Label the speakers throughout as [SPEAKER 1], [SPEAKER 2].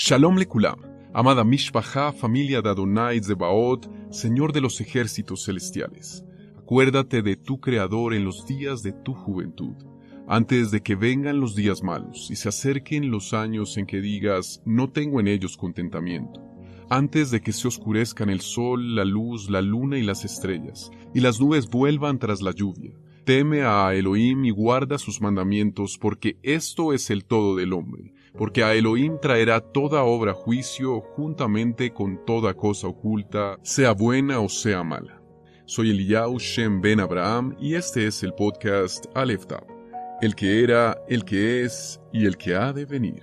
[SPEAKER 1] Shalom lekulam, amada Mishpachá, familia de Adonai Zebaot, Señor de los ejércitos celestiales. Acuérdate de tu Creador en los días de tu juventud, antes de que vengan los días malos y se acerquen los años en que digas, no tengo en ellos contentamiento. Antes de que se oscurezcan el sol, la luz, la luna y las estrellas, y las nubes vuelvan tras la lluvia. Teme a Elohim y guarda sus mandamientos, porque esto es el todo del hombre. Porque a Elohim traerá toda obra a juicio juntamente con toda cosa oculta, sea buena o sea mala. Soy Eliyahu Shem Ben Abraham y este es el podcast Aleph Tav, el que era, el que es y el que ha de venir.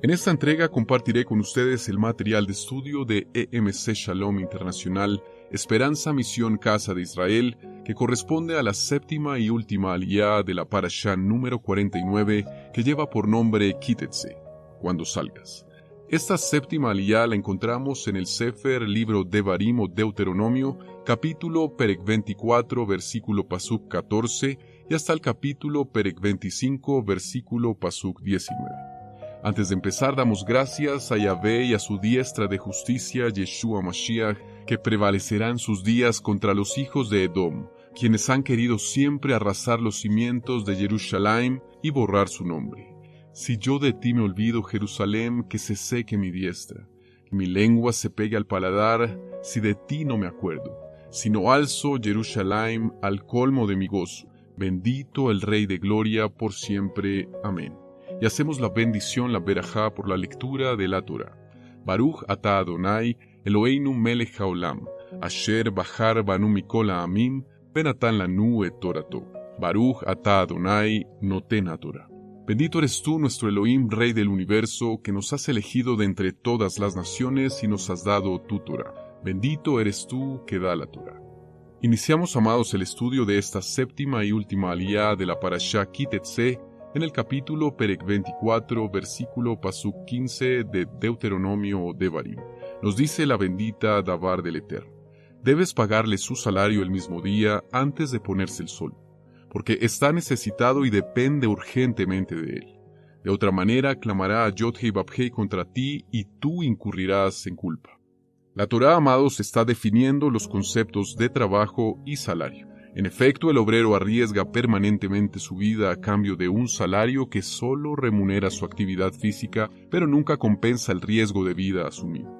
[SPEAKER 1] En esta entrega compartiré con ustedes el material de estudio de EMC Shalom Internacional, Esperanza Misión Casa de Israel, que corresponde a la séptima y última aliyá de la parashá número 49, que lleva por nombre Kitetse, cuando salgas. Esta séptima aliyá la encontramos en el Sefer, libro Devarim o Deuteronomio, capítulo Perek 24, versículo Pasuk 14, y hasta el capítulo Perek 25, versículo Pasuk 19. Antes de empezar, damos gracias a Yahvé y a su diestra de justicia, Yeshua Mashiach, que prevalecerán sus días contra los hijos de Edom, quienes han querido siempre arrasar los cimientos de Jerusalén y borrar su nombre. Si yo de ti me olvido, Jerusalén, que se seque mi diestra, que mi lengua se pegue al paladar, si de ti no me acuerdo, sino alzo Jerusalén al colmo de mi gozo. Bendito el Rey de Gloria por siempre. Amén. Y hacemos la bendición, la berajá, por la lectura de la Torah. Baruch ata Adonai, Eloheinu melech haolam, asher bachar banu mikol ha'amim, benatan lanu et torato. Baruch ata Adonai, noten Torah. Bendito eres tú, nuestro Elohim, Rey del universo, que nos has elegido de entre todas las naciones y nos has dado tu Torah. Bendito eres tú, que da la Torah. Iniciamos, amados, el estudio de esta séptima y última aliyá de la parashá Kitetse, en el capítulo Perek 24, versículo Pasuk 15 de Deuteronomio o Devarim. Nos dice la bendita Davar del Eterno: debes pagarle su salario el mismo día antes de ponerse el sol, porque está necesitado y depende urgentemente de él. De otra manera clamará a Yod-Hei Vab-Hei contra ti y tú incurrirás en culpa. La Torá, amados, está definiendo los conceptos de trabajo y salario. En efecto, el obrero arriesga permanentemente su vida a cambio de un salario que solo remunera su actividad física, pero nunca compensa el riesgo de vida asumido.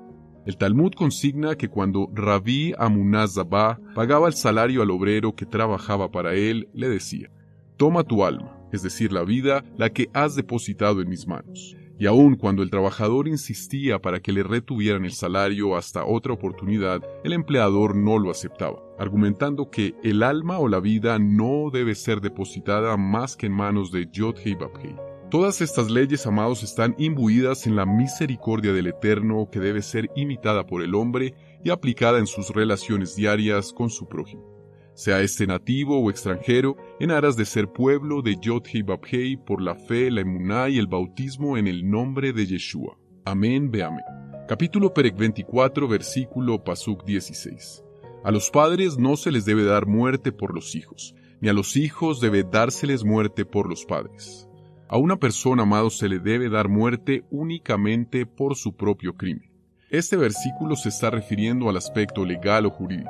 [SPEAKER 1] El Talmud consigna que cuando Rabí Amunaz Zabá pagaba el salario al obrero que trabajaba para él, le decía: toma tu alma, es decir, la vida, la que has depositado en mis manos. Y aun cuando el trabajador insistía para que le retuvieran el salario hasta otra oportunidad, el empleador no lo aceptaba, argumentando que el alma o la vida no debe ser depositada más que en manos de Yod-Hei Vab-Hei. Todas estas leyes, amados, están imbuidas en la misericordia del Eterno, que debe ser imitada por el hombre y aplicada en sus relaciones diarias con su prójimo, sea este nativo o extranjero, en aras de ser pueblo de Yod-Hei Vab-Hei por la fe, la emuná y el bautismo en el nombre de Yeshua. Amén, ve amén. Capítulo Perek 24, versículo Pasuk 16. A los padres no se les debe dar muerte por los hijos, ni a los hijos debe dárseles muerte por los padres. A una persona, amado, se le debe dar muerte únicamente por su propio crimen. Este versículo se está refiriendo al aspecto legal o jurídico.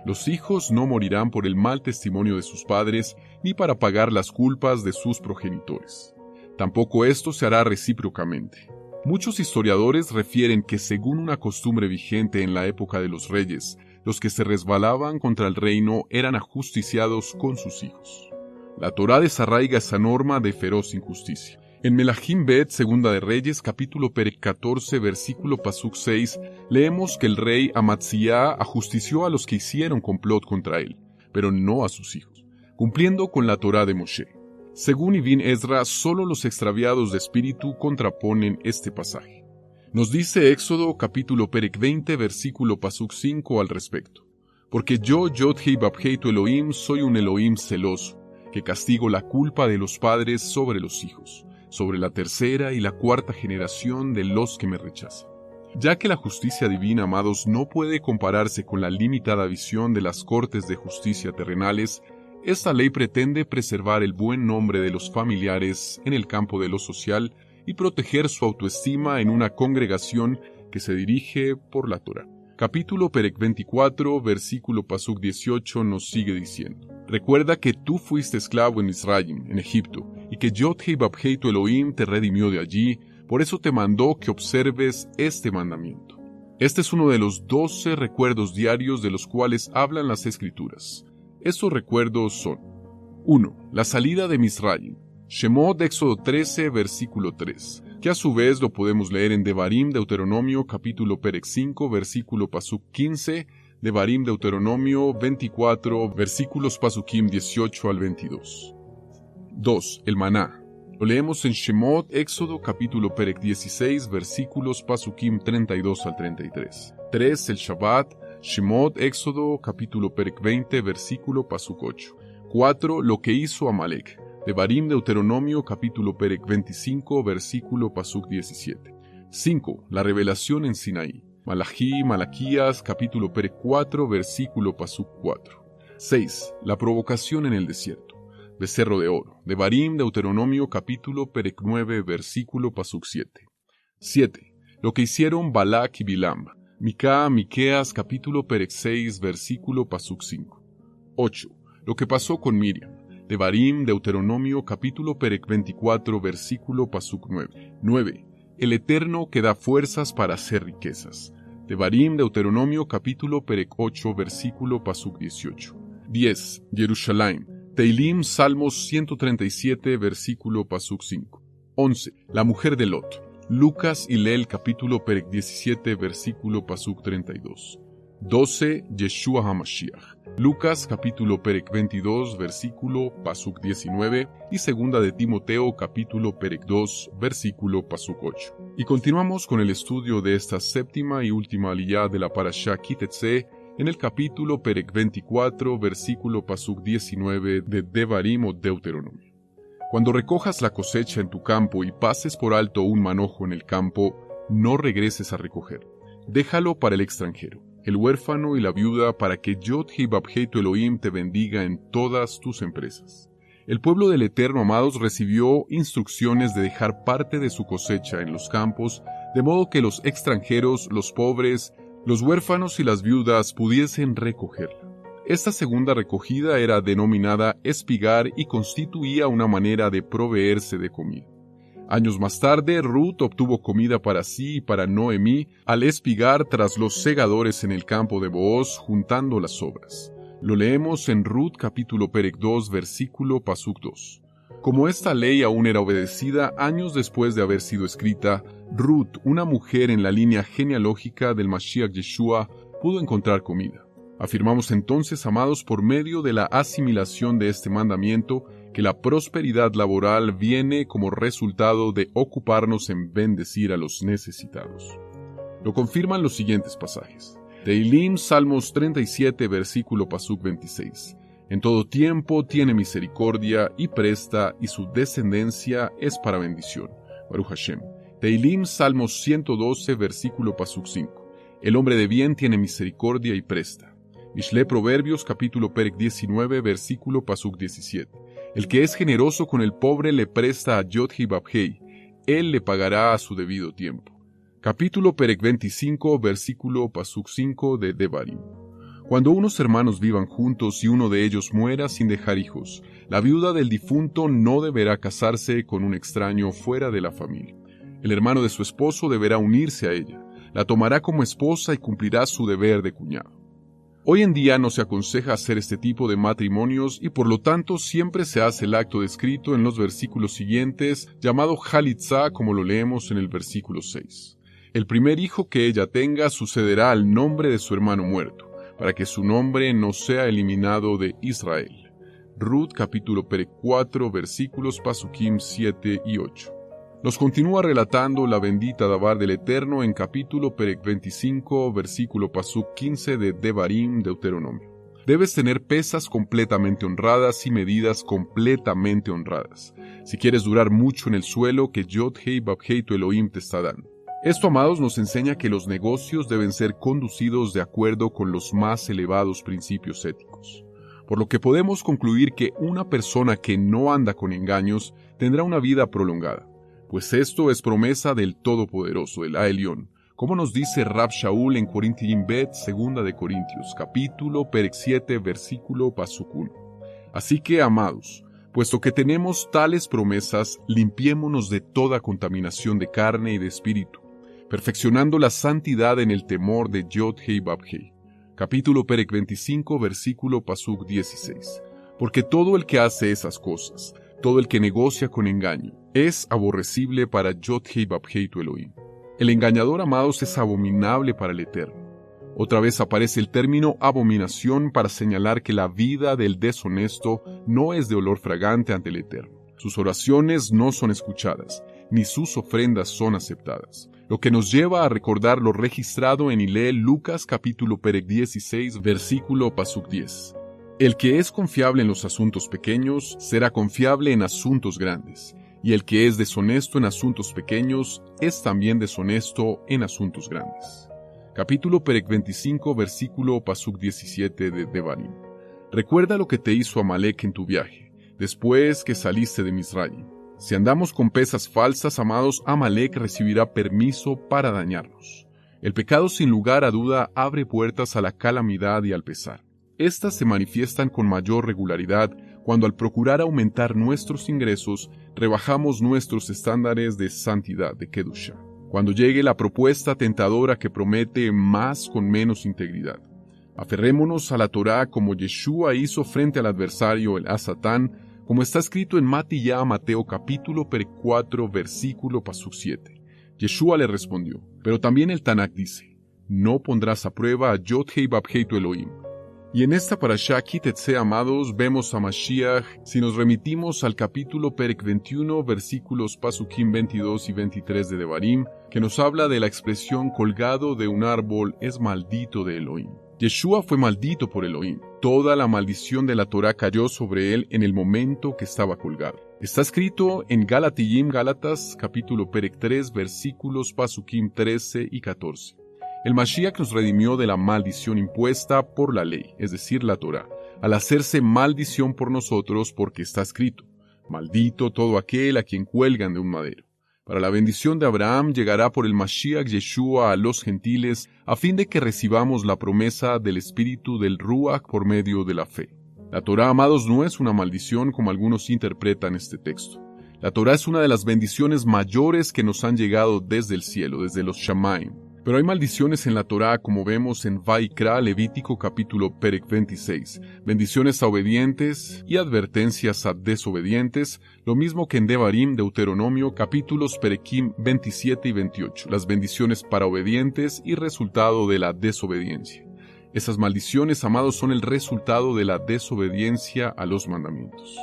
[SPEAKER 1] Los hijos no morirán por el mal testimonio de sus padres, ni para pagar las culpas de sus progenitores. Tampoco esto se hará recíprocamente. Muchos historiadores refieren que, según una costumbre vigente en la época de los reyes, los que se resbalaban contra el reino eran ajusticiados con sus hijos. La Torá desarraiga esa norma de feroz injusticia. En Melahim Bet, Segunda de Reyes, capítulo Perek 14, versículo Pasuk 6, leemos que el rey Amatzia ajustició a los que hicieron complot contra él, pero no a sus hijos, cumpliendo con la Torá de Moshe. Según Ibn Ezra, solo los extraviados de espíritu contraponen este pasaje. Nos dice Éxodo, capítulo Perek 20, versículo Pasuk 5 al respecto: porque yo, Yod-Hei Vab-Hei tu Elohim, soy un Elohim celoso, que castigo la culpa de los padres sobre los hijos, sobre la tercera y la cuarta generación de los que me rechazan. Ya que la justicia divina, amados, no puede compararse con la limitada visión de las cortes de justicia terrenales, esta ley pretende preservar el buen nombre de los familiares en el campo de lo social y proteger su autoestima en una congregación que se dirige por la Torá. Capítulo Perek 24, versículo Pasuk 18 nos sigue diciendo: Recuerda que tú fuiste esclavo en Misraim, en Egipto, y que Yod-Heh Vavhei tu Elohim te redimió de allí, por eso te mandó que observes este mandamiento. Este es uno de los 12 recuerdos diarios de los cuales hablan las Escrituras. Estos recuerdos son: 1. La salida de Misraim. Shemot, Éxodo 13, versículo 3, que a su vez lo podemos leer en Devarim, Deuteronomio, capítulo Perek 5, versículo Pasuk 15, Devarim, Deuteronomio 24, versículos Pasukim 18 al 22. 2. El maná. Lo leemos en Shemot, Éxodo, capítulo Perek 16, versículos Pasukim 32 al 33. 3. El Shabbat. Shemot, Éxodo, capítulo Perek 20, versículo Pasuk 8. 4. Lo que hizo Amalek. Devarim, Deuteronomio, capítulo Perek 25, versículo Pasuk 17. 5. La revelación en Sinaí. Malaquías, capítulo Perek 4, versículo Pasuk 4. 6. La provocación en el desierto. Becerro de oro. Devarim, Deuteronomio, capítulo Perek 9, versículo Pasuk 7. 7. Lo que hicieron Balak y Bilam. Miqueas, capítulo Perek 6, versículo Pasuk 5. 8. Lo que pasó con Miriam. Devarim, Deuteronomio, capítulo Perek 24, versículo Pasuk 9. 9. El Eterno que da fuerzas para hacer riquezas. Devarim, Deuteronomio, capítulo Perek 8, versículo Pasuk 18. 10. Jerusalén. Teilim, Salmos 137, versículo Pasuk 5. 11. La mujer de Lot. Lucas y Leel, capítulo Perek 17, versículo Pasuk 32. 12. Yeshua HaMashiach. Lucas, capítulo Perek 22, versículo Pasuk 19, y segunda de Timoteo, capítulo Perek 2, versículo Pasuk 8. Y continuamos con el estudio de esta séptima y última aliyá de la Parashá Ki-Tetzé, en el capítulo Perek 24, versículo Pasuk 19 de Devarim o Deuteronomio. Cuando recojas la cosecha en tu campo y pases por alto un manojo en el campo, no regreses a recoger. Déjalo para el extranjero, el huérfano y la viuda, para que Yod-Heh Vavhei tu Elohim te bendiga en todas tus empresas. El pueblo del Eterno, amados, recibió instrucciones de dejar parte de su cosecha en los campos, de modo que los extranjeros, los pobres, los huérfanos y las viudas pudiesen recogerla. Esta segunda recogida era denominada espigar y constituía una manera de proveerse de comida. Años más tarde, Ruth obtuvo comida para sí y para Noemí al espigar tras los segadores en el campo de Booz, juntando las sobras. Lo leemos en Ruth capítulo Perek 2, versículo Pasuk 2. Como esta ley aún era obedecida años después de haber sido escrita, Ruth, una mujer en la línea genealógica del Mashiach Yeshua, pudo encontrar comida. Afirmamos entonces, amados, por medio de la asimilación de este mandamiento, que la prosperidad laboral viene como resultado de ocuparnos en bendecir a los necesitados. Lo confirman los siguientes pasajes. Teilim, Salmos 37, versículo Pasuk 26. En todo tiempo tiene misericordia y presta, y su descendencia es para bendición. Baruch Hashem. Teilim, Salmos 112, versículo Pasuk 5. El hombre de bien tiene misericordia y presta. Mishle Proverbios, capítulo Perek 19, versículo Pasuk 17. El que es generoso con el pobre le presta a Yod-Heh Vavhei, él le pagará a su debido tiempo. Capítulo Perek 25, versículo Pasuk 5 de Devarim. Cuando unos hermanos vivan juntos y uno de ellos muera sin dejar hijos, la viuda del difunto no deberá casarse con un extraño fuera de la familia. El hermano de su esposo deberá unirse a ella, la tomará como esposa y cumplirá su deber de cuñado. Hoy en día no se aconseja hacer este tipo de matrimonios y por lo tanto siempre se hace el acto descrito en los versículos siguientes, llamado Halitzá, como lo leemos en el versículo 6. El primer hijo que ella tenga sucederá al nombre de su hermano muerto, para que su nombre no sea eliminado de Israel. Ruth capítulo Perek 4, versículos Pasukim 7 y 8. Nos continúa relatando la bendita Dabar del Eterno en capítulo Perek 25, versículo Pasuk 15 de Devarim, Deuteronomio. Debes tener pesas completamente honradas y medidas completamente honradas, si quieres durar mucho en el suelo que Yod-Heh Vavhei tu Elohim te está dando. Esto, amados, nos enseña que los negocios deben ser conducidos de acuerdo con los más elevados principios éticos. Por lo que podemos concluir que una persona que no anda con engaños tendrá una vida prolongada. pues esto es promesa del Todopoderoso, el Aelión, como nos dice Rab Shaul en Corintiim Bet, 2 de Corintios, capítulo Perec 7, versículo Pasuk 1. Así que, amados, puesto que tenemos tales promesas, limpiémonos de toda contaminación de carne y de espíritu, perfeccionando la santidad en el temor de Yod Hei Bab Hei. Capítulo Perec 25, versículo Pasuk 16. Porque todo el que hace esas cosas, todo el que negocia con engaño, es aborrecible para Yod Hei Bab Hei tu Elohim. El engañador, amados, es abominable para el Eterno. Otra vez aparece el término abominación para señalar que la vida del deshonesto no es de olor fragante ante el Eterno. Sus oraciones no son escuchadas, ni sus ofrendas son aceptadas. Lo que nos lleva a recordar lo registrado en Lucas capítulo Perec 16, versículo Pasuk 10. El que es confiable en los asuntos pequeños, será confiable en asuntos grandes. Y el que es deshonesto en asuntos pequeños, es también deshonesto en asuntos grandes. Capítulo Perec 25, versículo Pasuk 17 de Devarim. Recuerda lo que te hizo Amalek en tu viaje, después que saliste de Misraim. Si andamos con pesas falsas, amados, Amalek recibirá permiso para dañarnos. El pecado, sin lugar a duda, abre puertas a la calamidad y al pesar. Estas se manifiestan con mayor regularidad cuando al procurar aumentar nuestros ingresos, rebajamos nuestros estándares de santidad, de Kedusha. Cuando llegue la propuesta tentadora que promete más con menos integridad. Aferrémonos a la Torá como Yeshua hizo frente al adversario, el Satán, como está escrito en Mateo capítulo Perec 4, versículo Pasuk 7. Yeshua le respondió, pero también el Tanakh dice, no pondrás a prueba a Yod Hei Bab Hei tu Elohim. Y en esta parashá Kitetse, amados, vemos a Mashiach si nos remitimos al capítulo Perec 21, versículos Pasukim 22 y 23 de Devarim, que nos habla de la expresión colgado de un árbol es maldito de Elohim. Yeshua fue maldito por Elohim. Toda la maldición de la Torá cayó sobre él en el momento que estaba colgado. Está escrito en Gálatas, capítulo Perec 3, versículos Pasukim 13 y 14. El Mashiach nos redimió de la maldición impuesta por la ley, es decir, la Torá, al hacerse maldición por nosotros porque está escrito, maldito todo aquel a quien cuelgan de un madero. Para la bendición de Abraham llegará por el Mashiach Yeshua a los gentiles a fin de que recibamos la promesa del espíritu del Ruach por medio de la fe. La Torá, amados, no es una maldición como algunos interpretan este texto. La Torá es una de las bendiciones mayores que nos han llegado desde el cielo, desde los Shamaim. Pero hay maldiciones en la Torá, como vemos en Vaikra, Levítico capítulo Perec 26, bendiciones a obedientes y advertencias a desobedientes, lo mismo que en Devarim, Deuteronomio, capítulos Perekim 27 y 28, las bendiciones para obedientes y resultado de la desobediencia. Esas maldiciones, amados, son el resultado de la desobediencia a los mandamientos.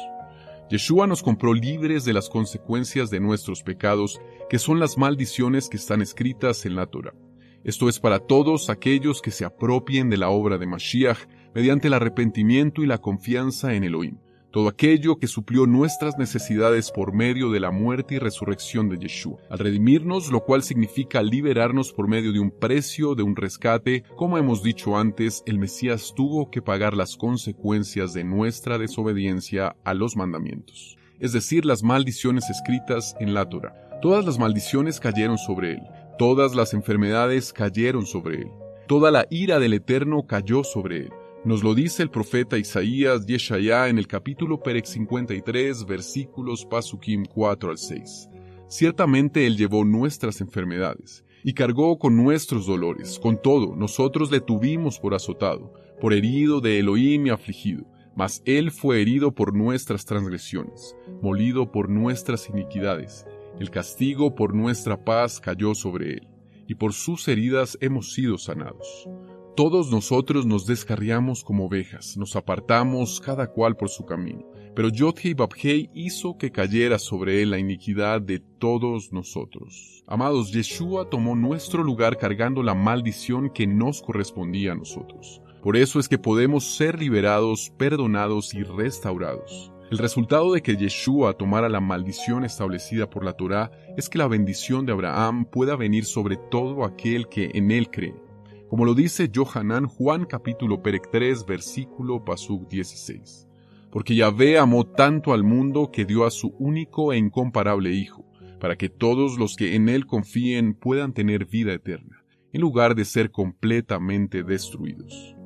[SPEAKER 1] Yeshua nos compró libres de las consecuencias de nuestros pecados, que son las maldiciones que están escritas en la Torá. Esto es para todos aquellos que se apropien de la obra de Mashiach mediante el arrepentimiento y la confianza en Elohim. Todo aquello que suplió nuestras necesidades por medio de la muerte y resurrección de Yeshua, al redimirnos, lo cual significa liberarnos por medio de un precio, de un rescate. Como hemos dicho antes, el Mesías tuvo que pagar las consecuencias de nuestra desobediencia a los mandamientos, es decir, las maldiciones escritas en la Torá. Todas las maldiciones cayeron sobre él. Todas las enfermedades cayeron sobre él. Toda la ira del Eterno cayó sobre él. Nos lo dice el profeta Isaías Yeshayá en el capítulo Perec 53, versículos Pasukim 4 al 6. Ciertamente él llevó nuestras enfermedades y cargó con nuestros dolores. Con todo, nosotros le tuvimos por azotado, por herido de Elohim y afligido. Mas él fue herido por nuestras transgresiones, molido por nuestras iniquidades. El castigo por nuestra paz cayó sobre él, y por sus heridas hemos sido sanados. Todos nosotros nos descarriamos como ovejas, nos apartamos cada cual por su camino, pero Yod Hei Bab Hei hizo que cayera sobre él la iniquidad de todos nosotros. Amados, Yeshua tomó nuestro lugar cargando la maldición que nos correspondía a nosotros. Por eso es que podemos ser liberados, perdonados y restaurados. El resultado de que Yeshua tomara la maldición establecida por la Torá es que la bendición de Abraham pueda venir sobre todo aquel que en él cree. Como lo dice Yohanan, Juan capítulo Perec 3, versículo Pasuk 16. Porque Yahvé amó tanto al mundo que dio a su único e incomparable Hijo, para que todos los que en Él confíen puedan tener vida eterna, en lugar de ser completamente destruidos.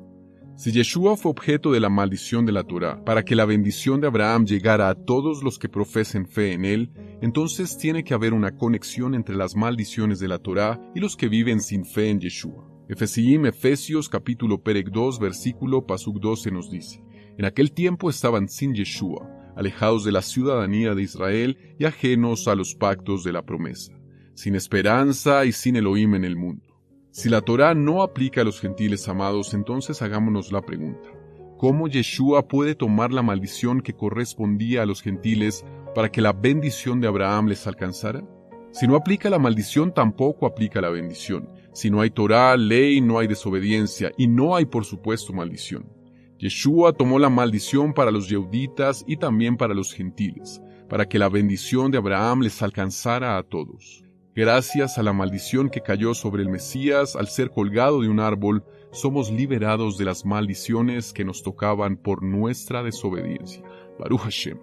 [SPEAKER 1] Si Yeshua fue objeto de la maldición de la Torá, para que la bendición de Abraham llegara a todos los que profesen fe en él, entonces tiene que haber una conexión entre las maldiciones de la Torá y los que viven sin fe en Yeshua. Efesios capítulo Perek 2, versículo Pasuk 12 nos dice: en aquel tiempo estaban sin Yeshua, alejados de la ciudadanía de Israel y ajenos a los pactos de la promesa, sin esperanza y sin Elohim en el mundo. Si la Torá no aplica a los gentiles amados, entonces hagámonos la pregunta: ¿cómo Yeshua puede tomar la maldición que correspondía a los gentiles para que la bendición de Abraham les alcanzara? Si no aplica la maldición, tampoco aplica la bendición. Si no hay Torá, ley, no hay desobediencia, y no hay, por supuesto, maldición. Yeshua tomó la maldición para los Yehuditas y también para los gentiles, para que la bendición de Abraham les alcanzara a todos. Gracias a la maldición que cayó sobre el Mesías al ser colgado de un árbol, somos liberados de las maldiciones que nos tocaban por nuestra desobediencia. Baruch Hashem.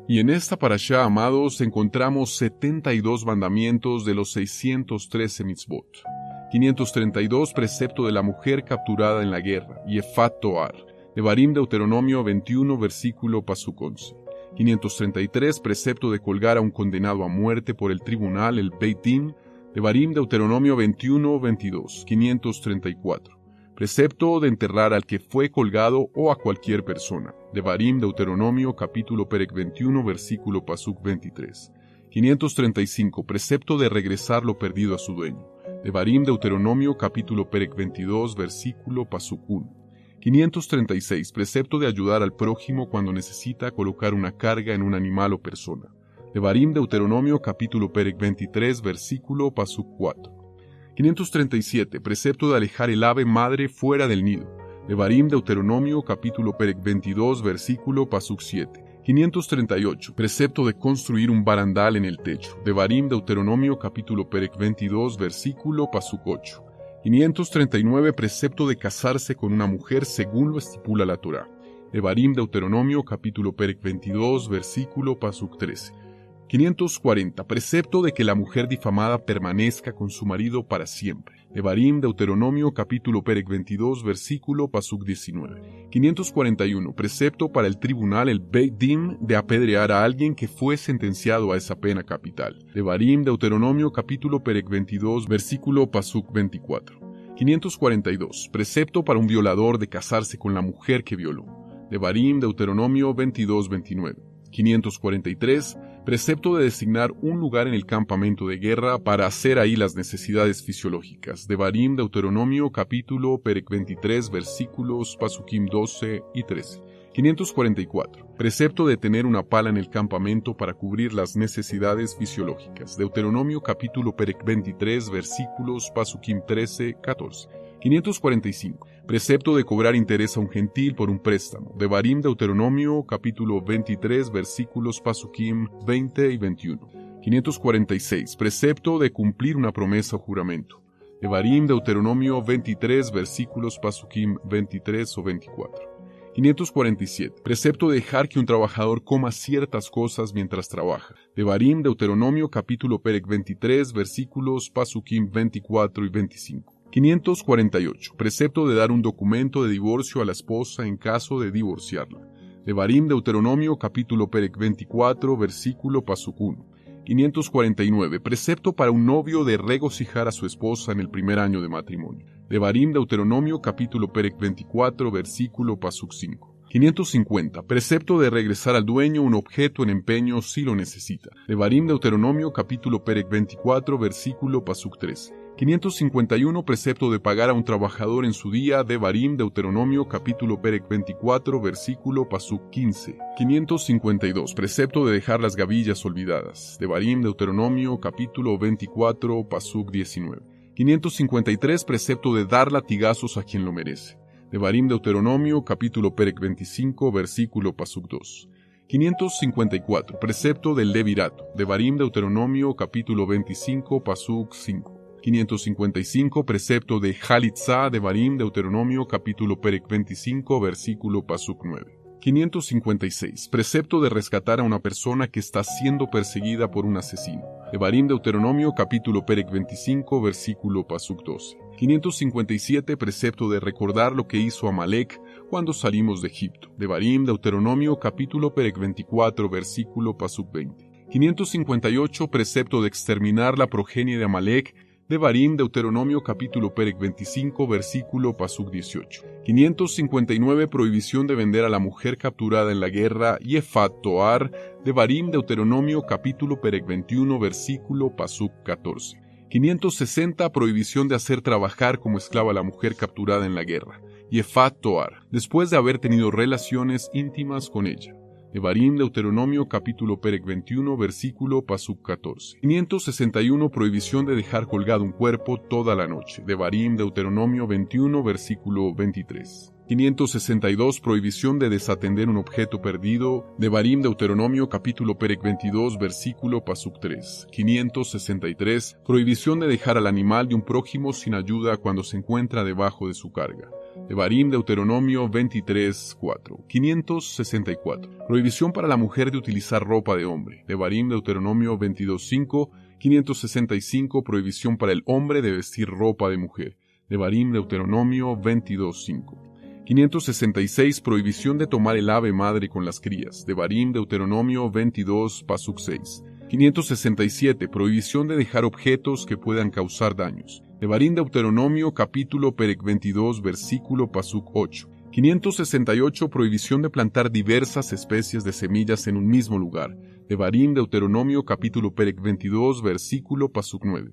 [SPEAKER 1] Y en esta parashá, amados, encontramos 72 mandamientos de los 613 mitzvot, 532 precepto de la mujer capturada en la guerra, Yefat Toar, Devarim Deuteronomio 21, versículo Pasuk 11. 533 precepto de colgar a un condenado a muerte por el tribunal, el Beit Din, Devarim Deuteronomio 21, 22. 534 precepto de enterrar al que fue colgado o a cualquier persona, Devarim Deuteronomio capítulo Perek 21, versículo Pasuk 23. 535 precepto de regresar lo perdido a su dueño, Devarim Deuteronomio capítulo Perek 22, versículo Pasuk 1. 536 precepto de ayudar al prójimo cuando necesita colocar una carga en un animal o persona, Devarim Deuteronomio capítulo Perek 23, versículo Pasuk 4. 537 precepto de alejar el ave madre fuera del nido, Devarim Deuteronomio capítulo Perek 22, versículo Pasuk 7. 538 precepto de construir un barandal en el techo, Devarim Deuteronomio capítulo Perek 22, versículo Pasuk 8. 539 precepto de casarse con una mujer según lo estipula la Torá, Devarim Deuteronomio capítulo Perek 22, versículo Pasuk 13. 540 precepto de que la mujer difamada permanezca con su marido para siempre, Devarim Deuteronomio capítulo Perek 22, versículo Pasuk 19. 541 precepto para el tribunal, el Beit Din, de apedrear a alguien que fue sentenciado a esa pena capital, Devarim Deuteronomio capítulo Perek 22, versículo Pasuk 24. 542 precepto para un violador de casarse con la mujer que violó, Devarim Deuteronomio 22, 29. 543 precepto de designar un lugar en el campamento de guerra para hacer ahí las necesidades fisiológicas, Devarim Deuteronomio capítulo Perek 23, versículos Pasukim 12 y 13. 544 precepto de tener una pala en el campamento para cubrir las necesidades fisiológicas, Deuteronomio capítulo Perek 23, versículos Pasukim 13, 14. 545 precepto de cobrar interés a un gentil por un préstamo, Devarim Deuteronomio capítulo 23, versículos Pasukim 20 y 21. 546 precepto de cumplir una promesa o juramento, Devarim Deuteronomio 23, versículos Pasukim 23 o 24. 547 precepto de dejar que un trabajador coma ciertas cosas mientras trabaja, Devarim Deuteronomio capítulo Perek 23, versículos Pasukim 24 y 25. 548 precepto de dar un documento de divorcio a la esposa en caso de divorciarla, Devarim Deuteronomio capítulo Perek 24, versículo Pasuk 1. 549 precepto para un novio de regocijar a su esposa en el primer año de matrimonio, Devarim Deuteronomio capítulo Perek 24, versículo Pasuk 5. 550 precepto de regresar al dueño un objeto en empeño si lo necesita, Devarim Deuteronomio capítulo Perek 24, versículo Pasuk 13. 551 precepto de pagar a un trabajador en su día, Devarim Deuteronomio capítulo Perek 24, versículo Pasuk 15. 552 precepto de dejar las gavillas olvidadas, Devarim Deuteronomio capítulo 24, Pasuk 19. 553 precepto de dar latigazos a quien lo merece, Devarim Deuteronomio capítulo Perek 25, versículo Pasuk 2. 554 precepto del levirato, Devarim Deuteronomio capítulo 25, Pasuk 5. 555 precepto de Jalitzá, Devarim Deuteronomio capítulo Perek 25, versículo Pasuk 9. 556 precepto de rescatar a una persona que está siendo perseguida por un asesino, Devarim, Deuteronomio, capítulo Perek 25, versículo Pasuk 12. 557, precepto de recordar lo que hizo Amalek cuando salimos de Egipto. Devarim, Deuteronomio, capítulo Perek 24, versículo Pasuk 20. 558, precepto de exterminar la progenie de Amalek. Devarim, Deuteronomio, capítulo Perek 25, versículo Pasuk 18. 559, prohibición de vender a la mujer capturada en la guerra, Yefat Toar. Devarim, Deuteronomio, capítulo Perek 21, versículo Pasuk 14. 560, prohibición de hacer trabajar como esclava a la mujer capturada en la guerra, Yefat Toar, después de haber tenido relaciones íntimas con ella. Devarim, Deuteronomio, capítulo Perek 21, versículo Pasuk 14. 561, prohibición de dejar colgado un cuerpo toda la noche. Devarim, Deuteronomio 21, versículo 23. 562, prohibición de desatender un objeto perdido. Devarim, Deuteronomio, capítulo Perek 22, versículo Pasuk 3. 563, prohibición de dejar al animal de un prójimo sin ayuda cuando se encuentra debajo de su carga. Devarim, Deuteronomio 23, 4. 564. Prohibición para la mujer de utilizar ropa de hombre. Devarim, Deuteronomio 22, 5. 565. Prohibición para el hombre de vestir ropa de mujer. Devarim, Deuteronomio 22, 5. 566. Prohibición de tomar el ave madre con las crías. Devarim, Deuteronomio 22, Pasuk 6. 567. Prohibición de dejar objetos que puedan causar daños. Devarim, Deuteronomio, capítulo Perek 22, versículo Pasuk 8. 568. Prohibición de plantar diversas especies de semillas en un mismo lugar. Devarim, Deuteronomio, capítulo Perek 22, versículo Pasuk 9.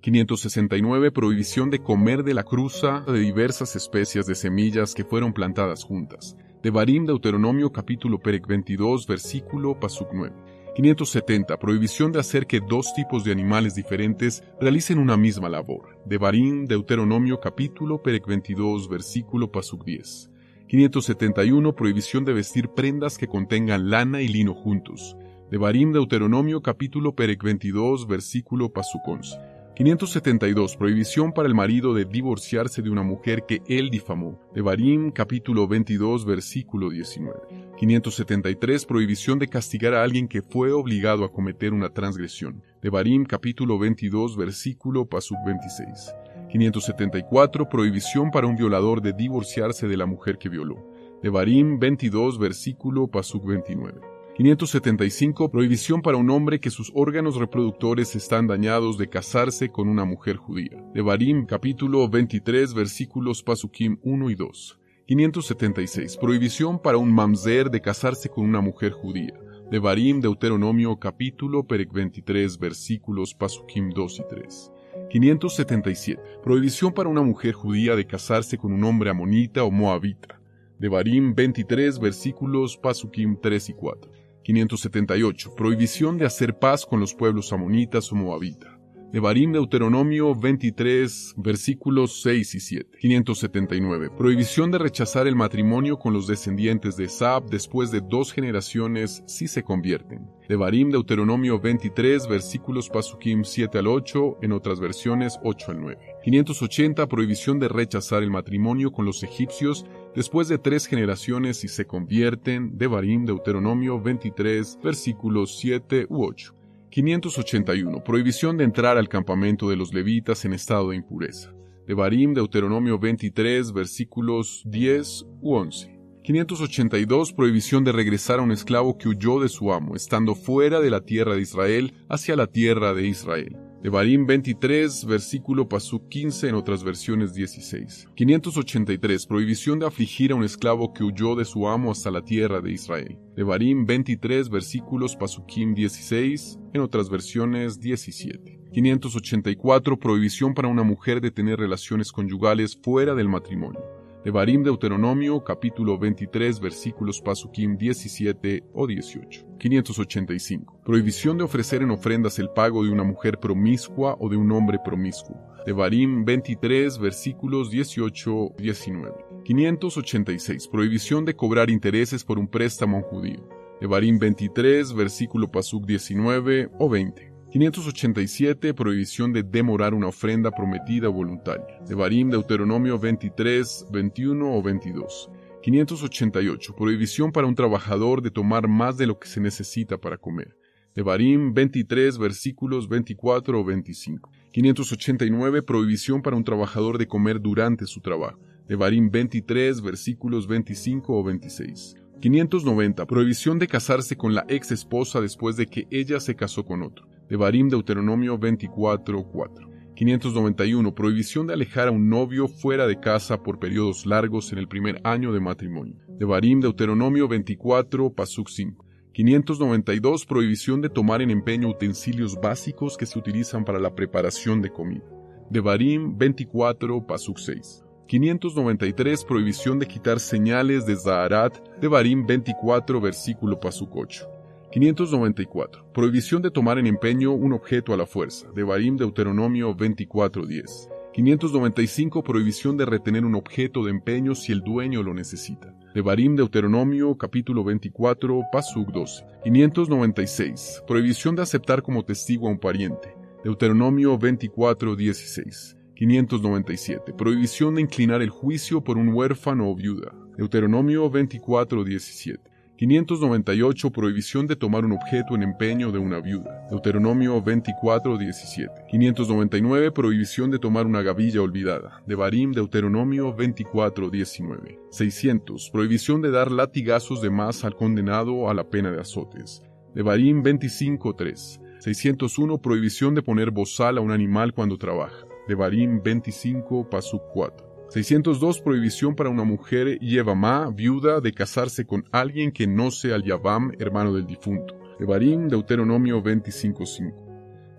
[SPEAKER 1] 569. Prohibición de comer de la cruza de diversas especies de semillas que fueron plantadas juntas. Devarim, Deuteronomio, capítulo Perek 22, versículo Pasuk 9. 570. Prohibición de hacer que dos tipos de animales diferentes realicen una misma labor. Devarim, Deuteronomio, capítulo Perek 22, versículo Pasuk 10. 571. Prohibición de vestir prendas que contengan lana y lino juntos. Devarim, Deuteronomio, capítulo Perek 22, versículo Pasuk 11. 572. Prohibición para el marido de divorciarse de una mujer que él difamó. Devarim, capítulo 22, versículo 19. 573. Prohibición de castigar a alguien que fue obligado a cometer una transgresión. Devarim, capítulo 22, versículo Pasuk 26. 574. Prohibición para un violador de divorciarse de la mujer que violó. Devarim 22, versículo Pasuk 29. 575. Prohibición para un hombre que sus órganos reproductores están dañados de casarse con una mujer judía. Devarim, capítulo 23, versículos Pasukim 1 y 2. 576. Prohibición para un mamzer de casarse con una mujer judía. Devarim, Deuteronomio, capítulo Perek 23, versículos Pasukim 2 y 3. 577. Prohibición para una mujer judía de casarse con un hombre amonita o moabita. Devarim 23, versículos Pasukim 3 y 4. 578. Prohibición de hacer paz con los pueblos amonitas o moabita. Devarim, Deuteronomio 23, versículos 6 y 7. 579. Prohibición de rechazar el matrimonio con los descendientes de Esab después de 2 generaciones si se convierten. Devarim, Deuteronomio 23, versículos Pasukim 7 al 8, en otras versiones 8 al 9. 580. Prohibición de rechazar el matrimonio con los egipcios después de 3 generaciones si se convierten. Devarim, Deuteronomio 23, versículos 7 u 8. 581. Prohibición de entrar al campamento de los levitas en estado de impureza. Devarim, Deuteronomio 23, versículos 10 u 11. 582. Prohibición de regresar a un esclavo que huyó de su amo, estando fuera de la tierra de Israel, hacia la tierra de Israel. Devarim 23, versículo Pasuk 15, en otras versiones 16. 583. Prohibición de afligir a un esclavo que huyó de su amo hasta la tierra de Israel. Devarim 23, versículos Pasukim 16, en otras versiones 17. 584. Prohibición para una mujer de tener relaciones conyugales fuera del matrimonio. Devarim, Deuteronomio, capítulo 23, versículos Pasukim 17 o 18. 585. Prohibición de ofrecer en ofrendas el pago de una mujer promiscua o de un hombre promiscuo. Devarim 23, versículos 18 y 19. 586. Prohibición de cobrar intereses por un préstamo a un judío. Devarim 23, versículo Pasuk 19 o 20. 587. Prohibición de demorar una ofrenda prometida o voluntaria. Devarim, Deuteronomio 23, 21 o 22. 588. Prohibición para un trabajador de tomar más de lo que se necesita para comer. Devarim 23, versículos 24 o 25. 589. Prohibición para un trabajador de comer durante su trabajo. Devarim 23, versículos 25 o 26. 590. Prohibición de casarse con la ex esposa después de que ella se casó con otro. Devarim Deuteronomio 24, 4. 591. Prohibición de alejar a un novio fuera de casa por periodos largos en el primer año de matrimonio. Devarim Deuteronomio 24, Pasuk 5. 592. Prohibición de tomar en empeño utensilios básicos que se utilizan para la preparación de comida. Devarim 24, Pasuk 6. 593. Prohibición de quitar señales de Zaharat. Devarim 24, versículo Pasuk 8. 594. Prohibición de tomar en empeño un objeto a la fuerza. Devarim Deuteronomio 24:10. 595. Prohibición de retener un objeto de empeño si el dueño lo necesita. Devarim Deuteronomio capítulo 24, Pasuk 12. 596. Prohibición de aceptar como testigo a un pariente. Deuteronomio 24:16. 597. Prohibición de inclinar el juicio por un huérfano o viuda. Deuteronomio 24:17. 598. Prohibición de tomar un objeto en empeño de una viuda. Deuteronomio 24:17. 599. Prohibición de tomar una gavilla olvidada. Devarim Deuteronomio 24:19. 600. Prohibición de dar latigazos de más al condenado a la pena de azotes. Devarim 25:3. 601. Prohibición de poner bozal a un animal cuando trabaja. Devarim 25, Pasuk 4. 602. Prohibición para una mujer yevamá, viuda, de casarse con alguien que no sea el yavam, hermano del difunto. Devarim, Deuteronomio 25:5.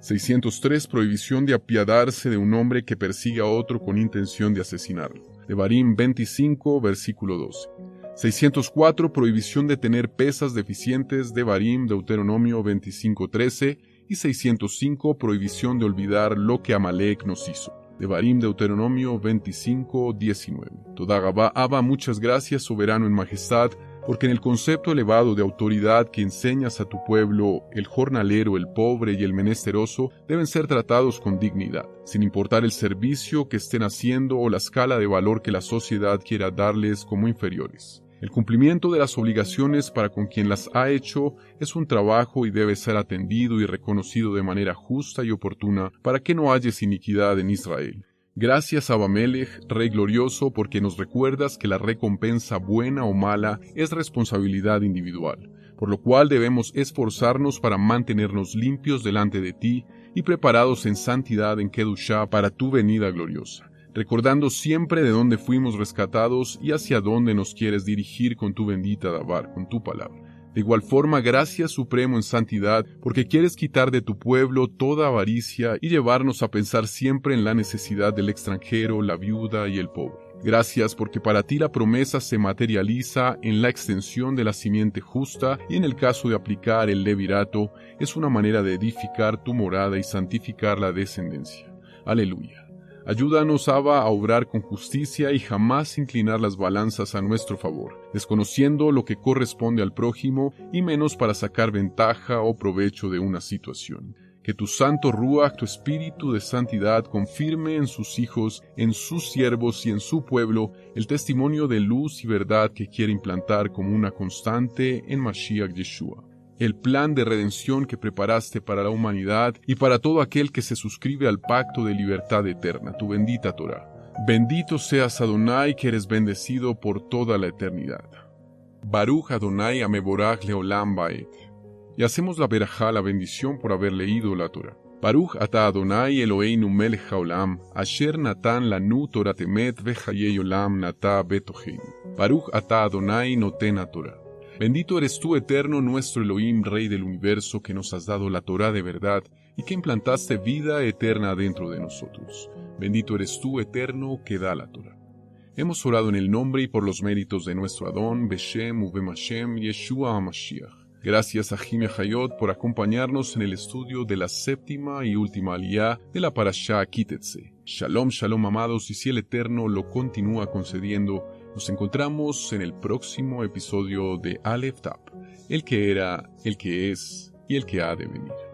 [SPEAKER 1] 603. Prohibición de apiadarse de un hombre que persigue a otro con intención de asesinarlo. Devarim 25, versículo 12. 604. Prohibición de tener pesas deficientes. Devarim, Deuteronomio 25:13. Y 605. Prohibición de olvidar lo que Amalek nos hizo. Devarim Deuteronomio 25:19. Toda Gabá Abba, muchas gracias, soberano en majestad, porque en el concepto elevado de autoridad que enseñas a tu pueblo, el jornalero, el pobre y el menesteroso deben ser tratados con dignidad, sin importar el servicio que estén haciendo o la escala de valor que la sociedad quiera darles como inferiores. El cumplimiento de las obligaciones para con quien las ha hecho es un trabajo y debe ser atendido y reconocido de manera justa y oportuna para que no haya iniquidad en Israel. Gracias, Abba Melech, Rey glorioso, porque nos recuerdas que la recompensa buena o mala es responsabilidad individual, por lo cual debemos esforzarnos para mantenernos limpios delante de ti y preparados en santidad en Kedushá para tu venida gloriosa, recordando siempre de dónde fuimos rescatados y hacia dónde nos quieres dirigir con tu bendita Dabar, con tu palabra. De igual forma, gracias supremo en santidad, porque quieres quitar de tu pueblo toda avaricia y llevarnos a pensar siempre en la necesidad del extranjero, la viuda y el pobre. Gracias porque para ti la promesa se materializa en la extensión de la simiente justa y en el caso de aplicar el levirato, es una manera de edificar tu morada y santificar la descendencia. Aleluya. Ayúdanos, Abba, a obrar con justicia y jamás inclinar las balanzas a nuestro favor, desconociendo lo que corresponde al prójimo y menos para sacar ventaja o provecho de una situación. Que tu santo Ruach, tu espíritu de santidad, confirme en sus hijos, en sus siervos y en su pueblo el testimonio de luz y verdad que quiere implantar como una constante en Mashiach Yeshua. El plan de redención que preparaste para la humanidad y para todo aquel que se suscribe al pacto de libertad eterna, tu bendita Torah. Bendito seas Adonai, que eres bendecido por toda la eternidad. Baruch Adonai Ameborach Leolam Baed. Y hacemos la verajá, la bendición, por haber leído la Torah. Baruch ata Adonai Eloheinu melech haolam, asher natan lanu Torat emet vechayei olam nata betoheinu. Baruch ata Adonai noten Torah. Bendito eres tú, eterno, nuestro Elohim, Rey del universo, que nos has dado la Torá de verdad y que implantaste vida eterna dentro de nosotros. Bendito eres tú, eterno, que da la Torá. Hemos orado en el nombre y por los méritos de nuestro Adón, Beshem Ubem Hashem, Yeshua HaMashiach. Gracias a Jimmy Hayot por acompañarnos en el estudio de la séptima y última aliyá de la Parashá Kitetse. Shalom, shalom, amados, y si el Eterno lo continúa concediendo, nos encontramos en el próximo episodio de Aleph Tap, el que era, el que es y el que ha de venir.